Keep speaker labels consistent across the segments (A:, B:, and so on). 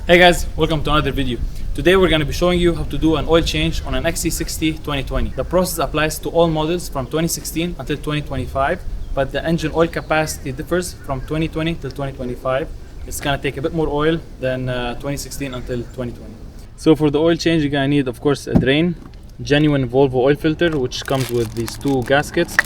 A: Hey guys, welcome to another video. Today we're going to be showing you how to do an oil change on an XC60 2020. The process applies to all models from 2016 until 2025, but the engine oil capacity differs from 2020 till 2025. It's going to take a bit more oil than 2016 until 2020. So for the oil change, you're going to need, of course, a drain, genuine Volvo oil filter, which comes with these two gaskets,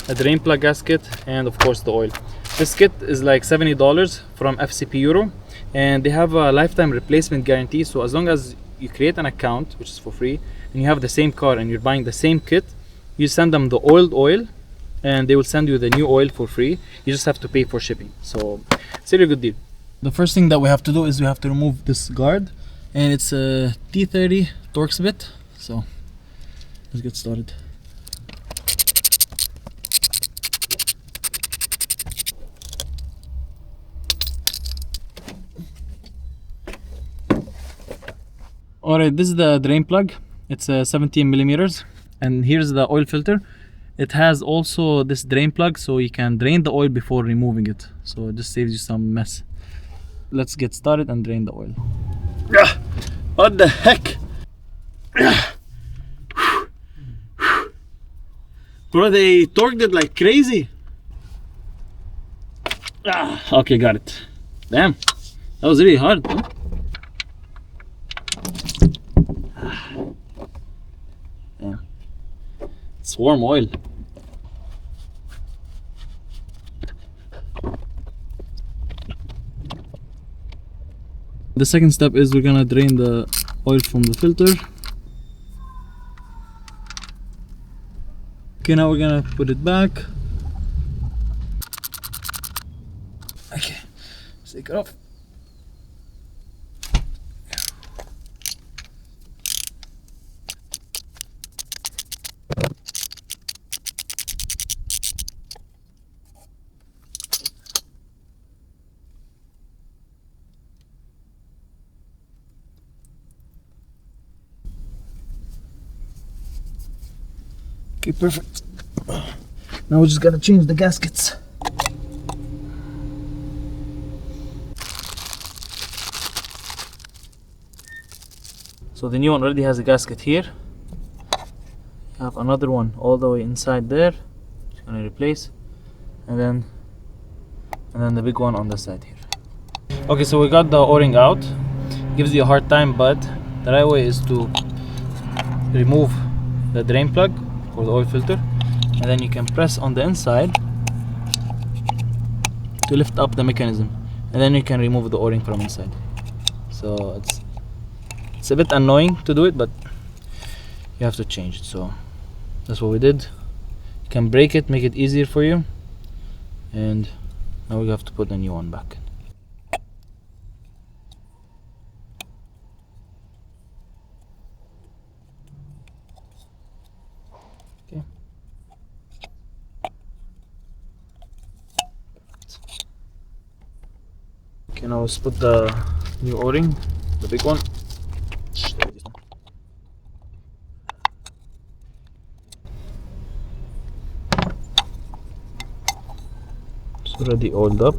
A: a drain plug gasket, and of course the oil. This kit is like $70 from FCP Euro, and they have a lifetime replacement guarantee. So as long as you create an account, which is for free, and you have the same car and you're buying the same kit, you send them the old oil and they will send you the new oil for free. You just have to pay for shipping. So it's a really good deal. The first thing that we have to do is we have to remove this guard, and it's a T-30 Torx bit. So let's get started. Alright, this is the drain plug. It's 17 millimeters, and here's the oil filter. It has also this drain plug, so you can drain the oil before removing it, so it just saves you some mess. Let's get started and drain the oil. What the heck? Bro, they torqued it like crazy. Okay, got it. Damn, that was really hard, huh? Yeah. It's warm oil. The second step is we're gonna drain the oil from the filter. Okay, now we're gonna put it back. Okay, let's take it off. Okay, perfect. Now we're just gonna change the gaskets. So the new one already has a gasket here. You have another one all the way inside there. Just gonna replace, and then the big one on the side here. Okay, so we got the O-ring out. Gives you a hard time, but the right way is to remove the drain plug for the oil filter, and then you can press on the inside to lift up the mechanism, and then you can remove the O-ring from inside. So it's a bit annoying to do it, but you have to change it. So that's what we did. You can break it, make it easier for you, and now we have to put the new one back. Okay, now let's put the new O-ring, the big one. It's already oiled up.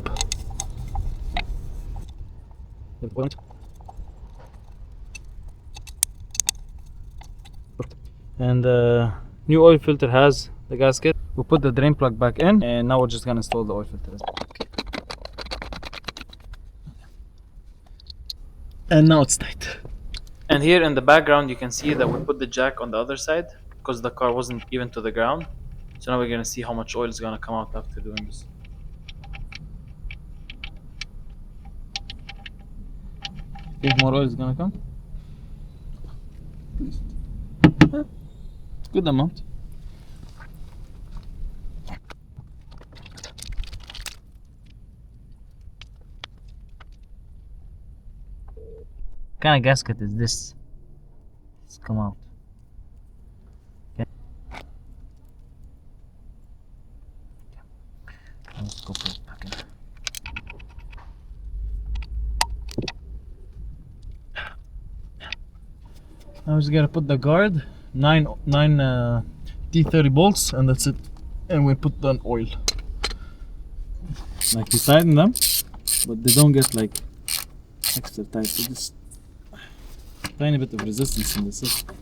A: And the new oil filter has the gasket. We'll put the drain plug back in, and now we're just gonna install the oil filter as well. And now it's tight. And here in the background you can see that we put the jack on the other side because the car wasn't even to the ground. So now we're gonna see how much oil is gonna come out after doing this. Think more oil is gonna come? Good amount. What kind of gasket is this? Let's come out. Okay. Let's go put it back in. Now we just gotta put the guard, nine T30 bolts, and that's it. And we put the oil. Like we tighten them, but they don't get like extra tight, so just tiny bit of resistance in the system.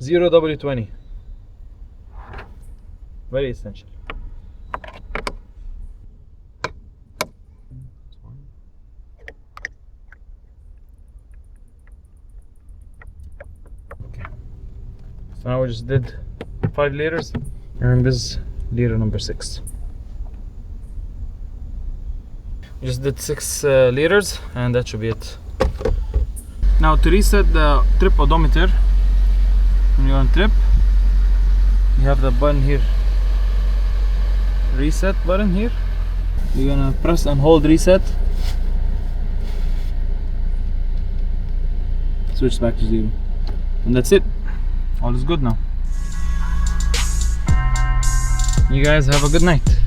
A: Zero W-20, very essential. Okay, so now we just did 5 liters, and this is liter number 6. We just did 6 liters, and that should be it. Now to reset the trip odometer, when you're on trip, you have the button here, reset button here. You're gonna press and hold reset, switch back to 0, and that's it. All is good now. You guys have a good night.